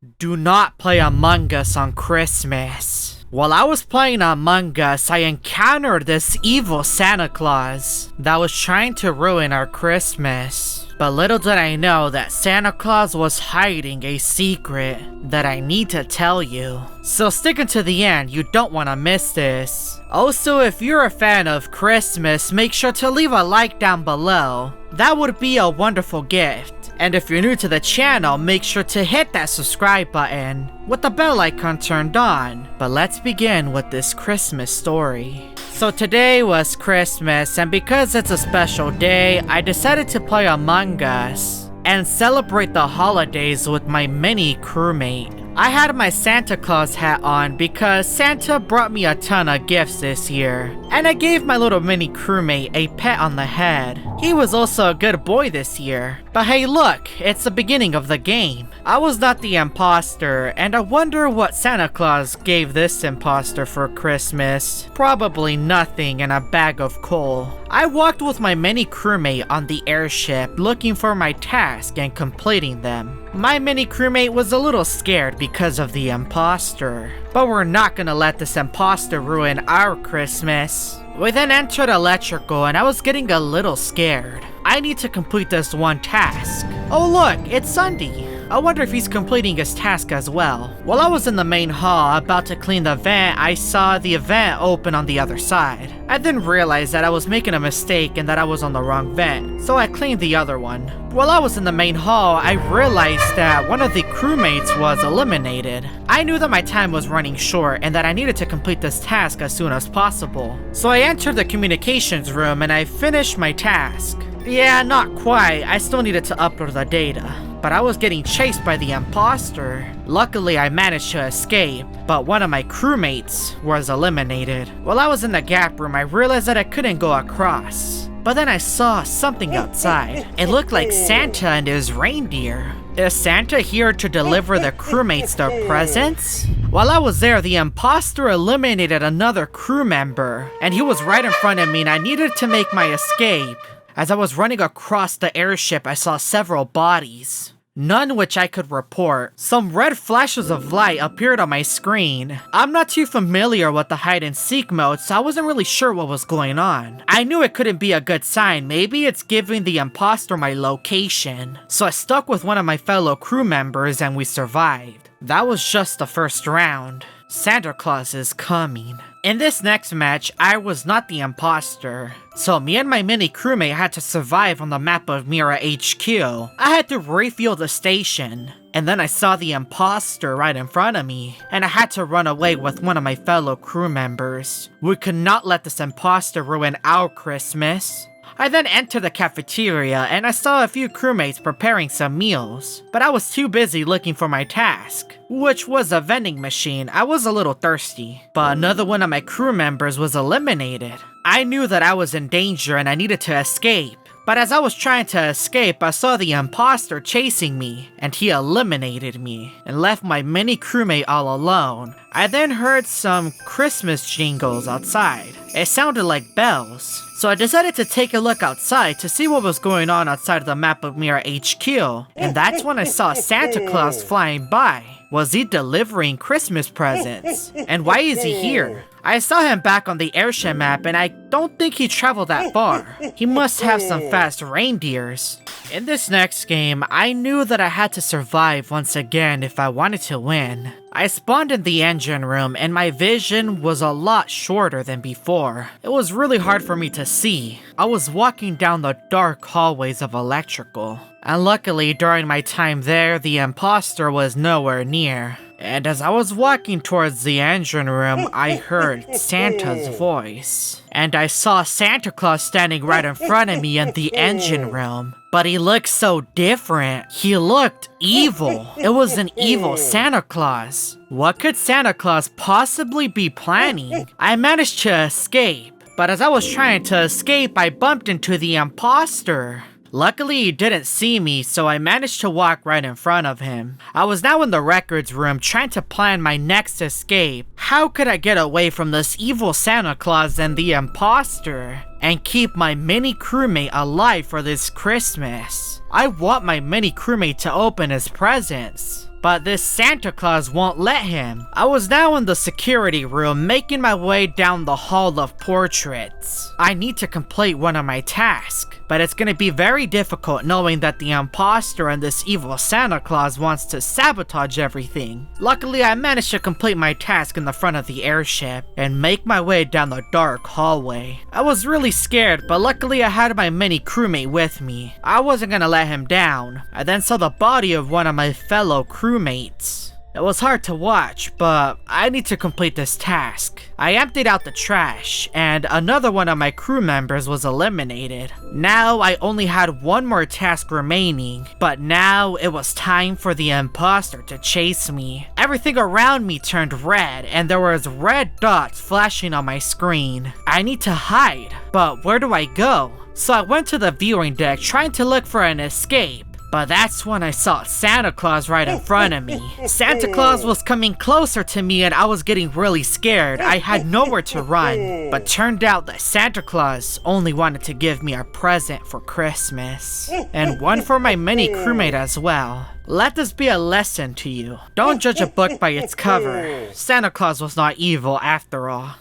Do not play Among Us on Christmas. While I was playing Among Us, I encountered this evil Santa Claus that was trying to ruin our Christmas. But little did I know that Santa Claus was hiding a secret that I need to tell you. So stick until the end, you don't want to miss this. Also, if you're a fan of Christmas, make sure to leave a like down below. That would be a wonderful gift. And if you're new to the channel, make sure to hit that subscribe button with the bell icon turned on. But let's begin with this Christmas story. So today was Christmas, and because it's a special day, I decided to play Among Us and celebrate the holidays with my mini crewmate. I had my Santa Claus hat on because Santa brought me a ton of gifts this year, and I gave my little mini crewmate a pat on the head. He was also a good boy this year. But hey look, it's the beginning of the game. I was not the imposter, and I wonder what Santa Claus gave this imposter for Christmas. Probably nothing and a bag of coal. I walked with my mini crewmate on the airship looking for my task and completing them. My mini crewmate was a little scared because of the imposter, but we're not gonna let this imposter ruin our Christmas. We then entered electrical and I was getting a little scared. I need to complete this one task. Oh look, it's Sunday. I wonder if he's completing his task as well. While I was in the main hall about to clean the vent, I saw the vent open on the other side. I then realized that I was making a mistake and that I was on the wrong vent, so I cleaned the other one. While I was in the main hall, I realized that one of the crewmates was eliminated. I knew that my time was running short and that I needed to complete this task as soon as possible. So I entered the communications room and I finished my task. Yeah, not quite. I still needed to upload the data. But I was getting chased by the imposter. Luckily, I managed to escape, but one of my crewmates was eliminated. While I was in the gap room, I realized that I couldn't go across. But then I saw something outside. It looked like Santa and his reindeer. Is Santa here to deliver the crewmates their presents? While I was there, the imposter eliminated another crew member, and he was right in front of me and I needed to make my escape. As I was running across the airship, I saw several bodies, none which I could report. Some red flashes of light appeared on my screen. I'm not too familiar with the hide and seek mode, so I wasn't really sure what was going on. I knew it couldn't be a good sign. Maybe it's giving the imposter my location. So I stuck with one of my fellow crew members and we survived. That was just the first round. Santa Claus is coming. In this next match, I was not the imposter, so me and my mini crewmate had to survive on the map of Mira HQ. I had to refuel the station, and then I saw the imposter right in front of me, and I had to run away with one of my fellow crew members. We could not let this imposter ruin our Christmas. I then entered the cafeteria and I saw a few crewmates preparing some meals, but I was too busy looking for my task, which was a vending machine. I was a little thirsty, but another one of my crew members was eliminated. I knew that I was in danger and I needed to escape. But as I was trying to escape, I saw the imposter chasing me, and he eliminated me, and left my mini crewmate all alone. I then heard some Christmas jingles outside. It sounded like bells. So I decided to take a look outside to see what was going on outside of the map of Mira HQ, and that's when I saw Santa Claus flying by. Was he delivering Christmas presents? And why is he here? I saw him back on the airship map and I don't think he traveled that far. He must have some fast reindeers. In this next game, I knew that I had to survive once again if I wanted to win. I spawned in the engine room and my vision was a lot shorter than before. It was really hard for me to see. I was walking down the dark hallways of electrical. And luckily, during my time there, the imposter was nowhere near. And as I was walking towards the engine room, I heard Santa's voice. And I saw Santa Claus standing right in front of me in the engine room. But he looked so different. He looked evil. It was an evil Santa Claus. What could Santa Claus possibly be planning? I managed to escape. But as I was trying to escape, I bumped into the imposter. Luckily, he didn't see me, so I managed to walk right in front of him. I was now in the records room trying to plan my next escape. How could I get away from this evil Santa Claus and the imposter and keep my mini crewmate alive for this Christmas? I want my mini crewmate to open his presents, but this Santa Claus won't let him. I was now in the security room making my way down the hall of portraits. I need to complete one of my tasks, but it's gonna be very difficult knowing that the imposter and this evil Santa Claus wants to sabotage everything. Luckily, I managed to complete my task in the front of the airship and make my way down the dark hallway. I was really scared, but luckily I had my mini crewmate with me. I wasn't gonna let him down. I then saw the body of one of my fellow crewmates. It was hard to watch, but I need to complete this task. I emptied out the trash, and another one of my crew members was eliminated. Now I only had one more task remaining, but now it was time for the imposter to chase me. Everything around me turned red, and there was red dots flashing on my screen. I need to hide, but where do I go? So I went to the viewing deck trying to look for an escape. But that's when I saw Santa Claus right in front of me. Santa Claus was coming closer to me and I was getting really scared. I had nowhere to run. But turned out that Santa Claus only wanted to give me a present for Christmas. And one for my mini crewmate as well. Let this be a lesson to you. Don't judge a book by its cover. Santa Claus was not evil after all.